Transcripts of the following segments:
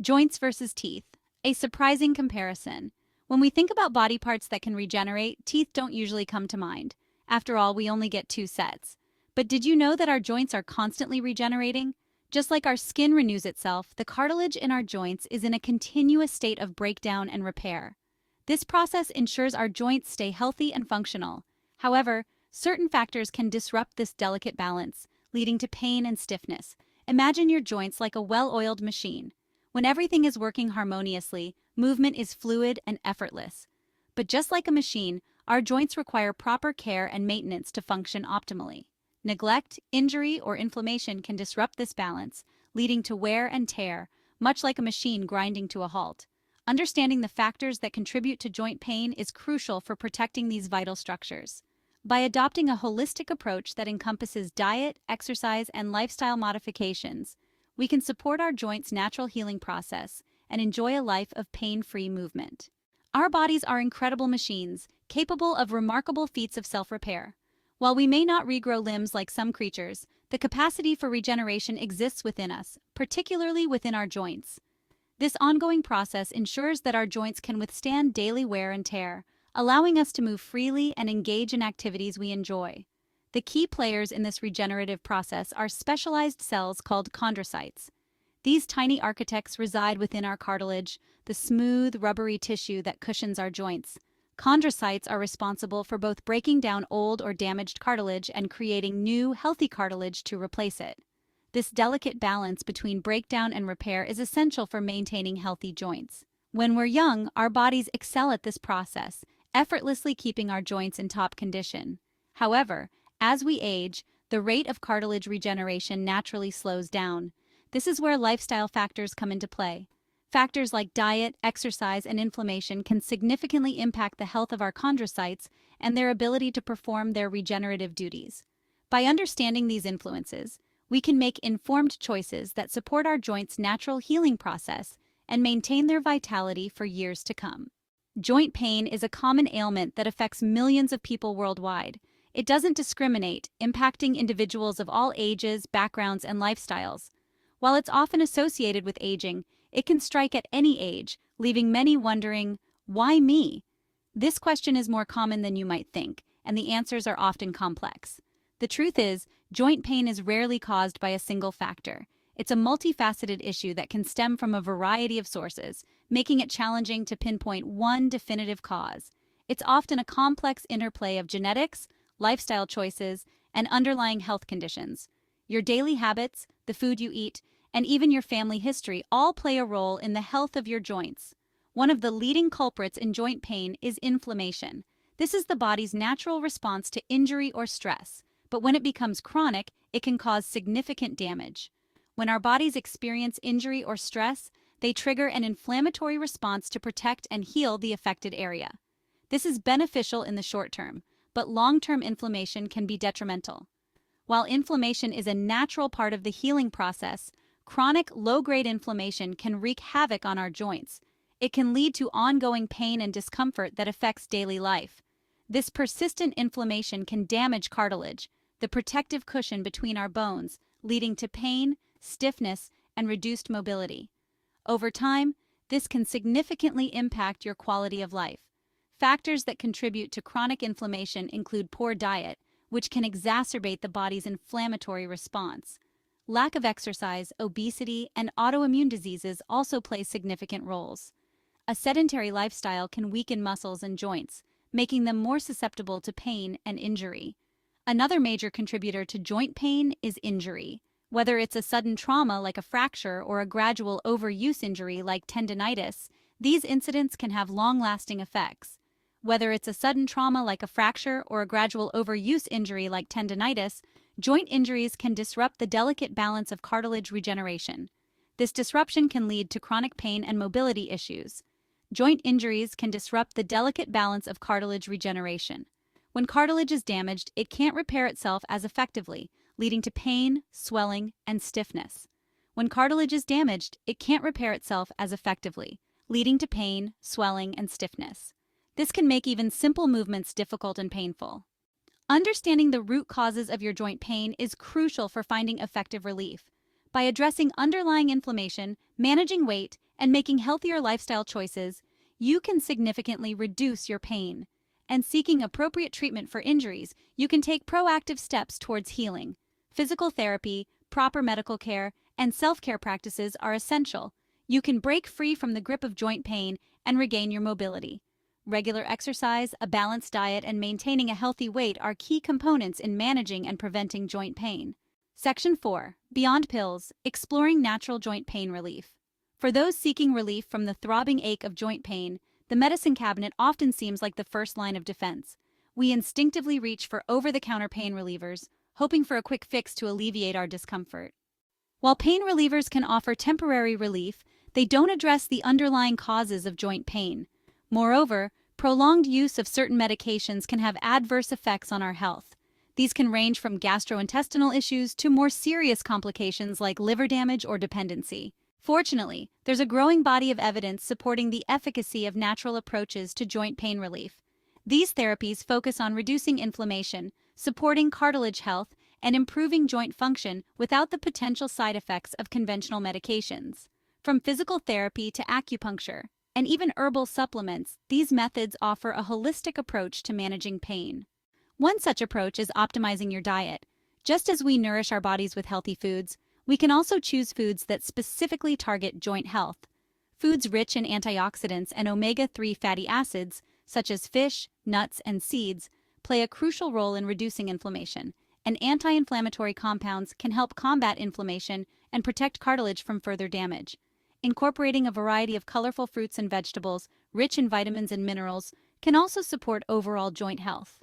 Joints versus teeth. A surprising comparison. When we think about body parts that can regenerate, teeth don't usually come to mind. After all, we only get two sets. But did you know that our joints are constantly regenerating? Just like our skin renews itself, the cartilage in our joints is in a continuous state of breakdown and repair. This process ensures our joints stay healthy and functional. However, certain factors can disrupt this delicate balance, leading to pain and stiffness. Imagine your joints like a well-oiled machine. When everything is working harmoniously, movement is fluid and effortless. But just like a machine, our joints require proper care and maintenance to function optimally. Neglect, injury, or inflammation can disrupt this balance, leading to wear and tear, much like a machine grinding to a halt. Understanding the factors that contribute to joint pain is crucial for protecting these vital structures. By adopting a holistic approach that encompasses diet, exercise, and lifestyle modifications, we can support our joints' natural healing process and enjoy a life of pain-free movement. Our bodies are incredible machines, capable of remarkable feats of self-repair. While we may not regrow limbs like some creatures, the capacity for regeneration exists within us, particularly within our joints. This ongoing process ensures that our joints can withstand daily wear and tear, allowing us to move freely and engage in activities we enjoy. The key players in this regenerative process are specialized cells called chondrocytes. These tiny architects reside within our cartilage, the smooth, rubbery tissue that cushions our joints. Chondrocytes are responsible for both breaking down old or damaged cartilage and creating new, healthy cartilage to replace it. This delicate balance between breakdown and repair is essential for maintaining healthy joints. When we're young, our bodies excel at this process, effortlessly keeping our joints in top condition. However, as we age, the rate of cartilage regeneration naturally slows down. This is where lifestyle factors come into play. Factors like diet, exercise, and inflammation can significantly impact the health of our chondrocytes and their ability to perform their regenerative duties. By understanding these influences, we can make informed choices that support our joints' natural healing process and maintain their vitality for years to come. Joint pain is a common ailment that affects millions of people worldwide. It doesn't discriminate, impacting individuals of all ages, backgrounds, and lifestyles. While it's often associated with aging, it can strike at any age, leaving many wondering, why me? This question is more common than you might think, and the answers are often complex. The truth is, joint pain is rarely caused by a single factor. It's a multifaceted issue that can stem from a variety of sources, making it challenging to pinpoint one definitive cause. It's often a complex interplay of genetics, lifestyle choices, and underlying health conditions. Your daily habits, the food you eat, and even your family history all play a role in the health of your joints. One of the leading culprits in joint pain is inflammation. This is the body's natural response to injury or stress, but when it becomes chronic, it can cause significant damage. When our bodies experience injury or stress, they trigger an inflammatory response to protect and heal the affected area. This is beneficial in the short term, but long-term inflammation can be detrimental. While inflammation is a natural part of the healing process, chronic low-grade inflammation can wreak havoc on our joints. It can lead to ongoing pain and discomfort that affects daily life. This persistent inflammation can damage cartilage, the protective cushion between our bones, leading to pain, stiffness, and reduced mobility. Over time, this can significantly impact your quality of life. Factors that contribute to chronic inflammation include poor diet, which can exacerbate the body's inflammatory response. Lack of exercise, obesity, and autoimmune diseases also play significant roles. A sedentary lifestyle can weaken muscles and joints, making them more susceptible to pain and injury. Another major contributor to joint pain is injury. Whether it's a sudden trauma like a fracture or a gradual overuse injury like tendinitis, these incidents can have long-lasting effects. Whether it's a sudden trauma like a fracture or a gradual overuse injury like tendinitis, joint injuries can disrupt the delicate balance of cartilage regeneration. This disruption can lead to chronic pain and mobility issues. Joint injuries can disrupt the delicate balance of cartilage regeneration. When cartilage is damaged, it can't repair itself as effectively, leading to pain, swelling, and stiffness. When cartilage is damaged, it can't repair itself as effectively, leading to pain, swelling, and stiffness. This can make even simple movements difficult and painful. Understanding the root causes of your joint pain is crucial for finding effective relief. By addressing underlying inflammation, managing weight, and making healthier lifestyle choices, you can significantly reduce your pain. And seeking appropriate treatment for injuries, you can take proactive steps towards healing. Physical therapy, proper medical care, and self-care practices are essential. You can break free from the grip of joint pain and regain your mobility. Regular exercise, a balanced diet, and maintaining a healthy weight are key components in managing and preventing joint pain. Section 4. Beyond Pills, Exploring Natural Joint Pain Relief. For those seeking relief from the throbbing ache of joint pain, the medicine cabinet often seems like the first line of defense. We instinctively reach for over-the-counter pain relievers, hoping for a quick fix to alleviate our discomfort. While pain relievers can offer temporary relief, they don't address the underlying causes of joint pain. Moreover, prolonged use of certain medications can have adverse effects on our health. These can range from gastrointestinal issues to more serious complications like liver damage or dependency. Fortunately, there's a growing body of evidence supporting the efficacy of natural approaches to joint pain relief. These therapies focus on reducing inflammation, supporting cartilage health, and improving joint function without the potential side effects of conventional medications. From physical therapy to acupuncture, and even herbal supplements, these methods offer a holistic approach to managing pain. One such approach is optimizing your diet. Just as we nourish our bodies with healthy foods, we can also choose foods that specifically target joint health. Foods rich in antioxidants and omega-3 fatty acids, such as fish, nuts, and seeds, play a crucial role in reducing inflammation, and anti-inflammatory compounds can help combat inflammation and protect cartilage from further damage. Incorporating a variety of colorful fruits and vegetables, rich in vitamins and minerals, can also support overall joint health.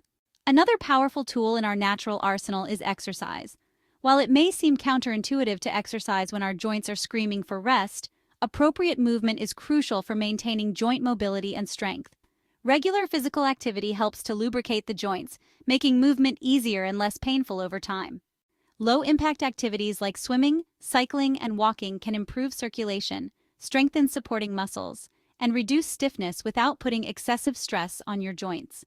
Another powerful tool in our natural arsenal is exercise. While it may seem counterintuitive to exercise when our joints are screaming for rest, appropriate movement is crucial for maintaining joint mobility and strength. Regular physical activity helps to lubricate the joints, making movement easier and less painful over time. Low-impact activities like swimming, cycling, and walking can improve circulation, strengthen supporting muscles, and reduce stiffness without putting excessive stress on your joints.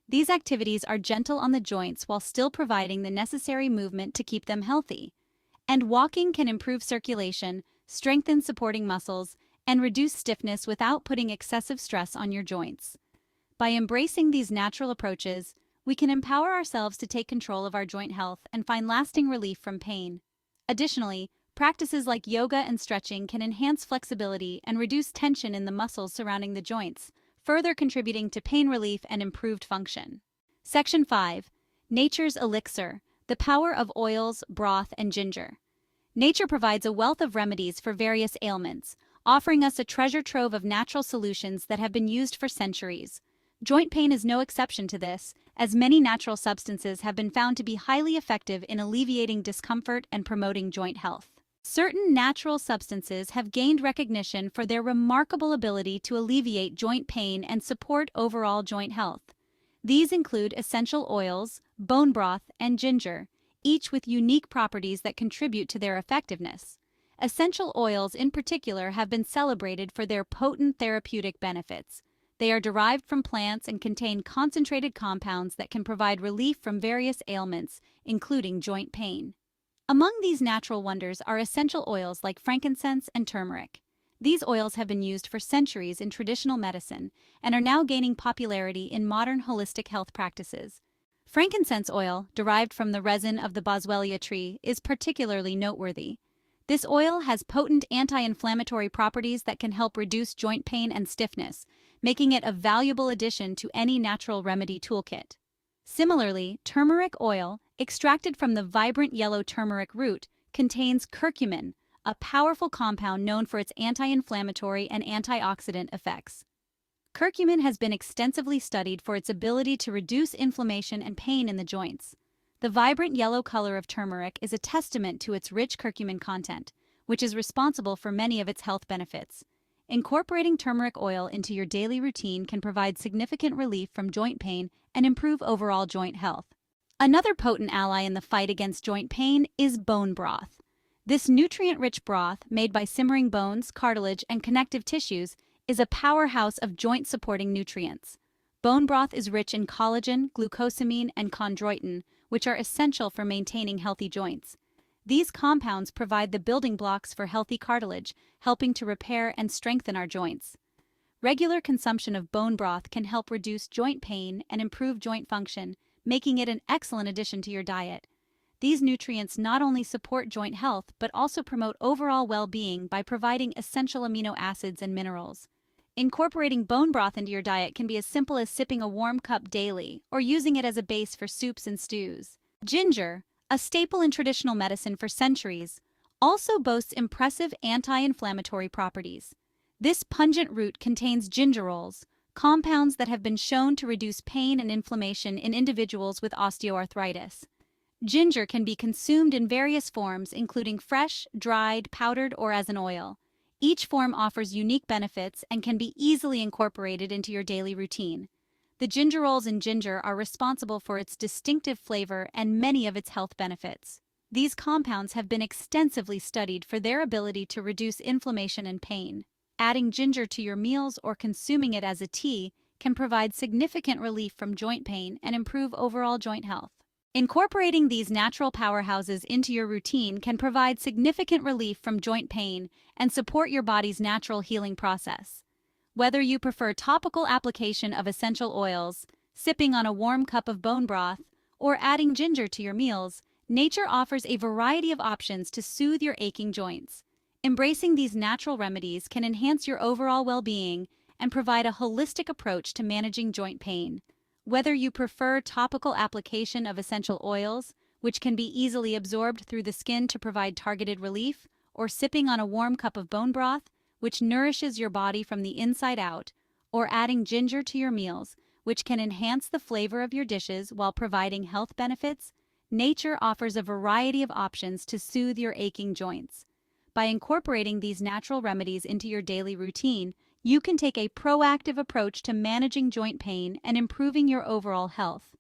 These activities are gentle on the joints while still providing the necessary movement to keep them healthy. And walking can improve circulation, strengthen supporting muscles, and reduce stiffness without putting excessive stress on your joints. By embracing these natural approaches, we can empower ourselves to take control of our joint health and find lasting relief from pain. Additionally, practices like yoga and stretching can enhance flexibility and reduce tension in the muscles surrounding the joints, further contributing to pain relief and improved function. Section 5. Nature's Elixir, the Power of Oils, Broth, and Ginger. Nature provides a wealth of remedies for various ailments, offering us a treasure trove of natural solutions that have been used for centuries. Joint pain is no exception to this, as many natural substances have been found to be highly effective in alleviating discomfort and promoting joint health. Certain natural substances have gained recognition for their remarkable ability to alleviate joint pain and support overall joint health. These include essential oils, bone broth, and ginger, each with unique properties that contribute to their effectiveness. Essential oils in particular have been celebrated for their potent therapeutic benefits. They are derived from plants and contain concentrated compounds that can provide relief from various ailments, including joint pain. Among these natural wonders are essential oils like frankincense and turmeric. These oils have been used for centuries in traditional medicine and are now gaining popularity in modern holistic health practices. Frankincense oil, derived from the resin of the boswellia tree, is particularly noteworthy. This oil has potent anti-inflammatory properties that can help reduce joint pain and stiffness, making it a valuable addition to any natural remedy toolkit. Similarly, turmeric oil, extracted from the vibrant yellow turmeric root, contains curcumin, a powerful compound known for its anti-inflammatory and antioxidant effects. Curcumin has been extensively studied for its ability to reduce inflammation and pain in the joints. The vibrant yellow color of turmeric is a testament to its rich curcumin content, which is responsible for many of its health benefits. Incorporating turmeric oil into your daily routine can provide significant relief from joint pain and improve overall joint health. Another potent ally in the fight against joint pain is bone broth. This nutrient-rich broth, made by simmering bones, cartilage, and connective tissues, is a powerhouse of joint-supporting nutrients. Bone broth is rich in collagen, glucosamine, and chondroitin, which are essential for maintaining healthy joints. These compounds provide the building blocks for healthy cartilage, helping to repair and strengthen our joints. Regular consumption of bone broth can help reduce joint pain and improve joint function, making it an excellent addition to your diet. These nutrients not only support joint health but also promote overall well-being by providing essential amino acids and minerals. Incorporating bone broth into your diet can be as simple as sipping a warm cup daily or using it as a base for soups and stews. Ginger, a staple in traditional medicine for centuries, also boasts impressive anti-inflammatory properties. This pungent root contains gingerols, compounds that have been shown to reduce pain and inflammation in individuals with osteoarthritis. Ginger can be consumed in various forms, including fresh, dried, powdered, or as an oil. Each form offers unique benefits and can be easily incorporated into your daily routine. The gingerols in ginger are responsible for its distinctive flavor and many of its health benefits. These compounds have been extensively studied for their ability to reduce inflammation and pain. Adding ginger to your meals or consuming it as a tea can provide significant relief from joint pain and improve overall joint health. Incorporating these natural powerhouses into your routine can provide significant relief from joint pain and support your body's natural healing process. Whether you prefer topical application of essential oils, sipping on a warm cup of bone broth, or adding ginger to your meals, nature offers a variety of options to soothe your aching joints. Embracing these natural remedies can enhance your overall well-being and provide a holistic approach to managing joint pain. Whether you prefer topical application of essential oils, which can be easily absorbed through the skin to provide targeted relief, or sipping on a warm cup of bone broth, which nourishes your body from the inside out, or adding ginger to your meals, which can enhance the flavor of your dishes while providing health benefits, nature offers a variety of options to soothe your aching joints. By incorporating these natural remedies into your daily routine, you can take a proactive approach to managing joint pain and improving your overall health.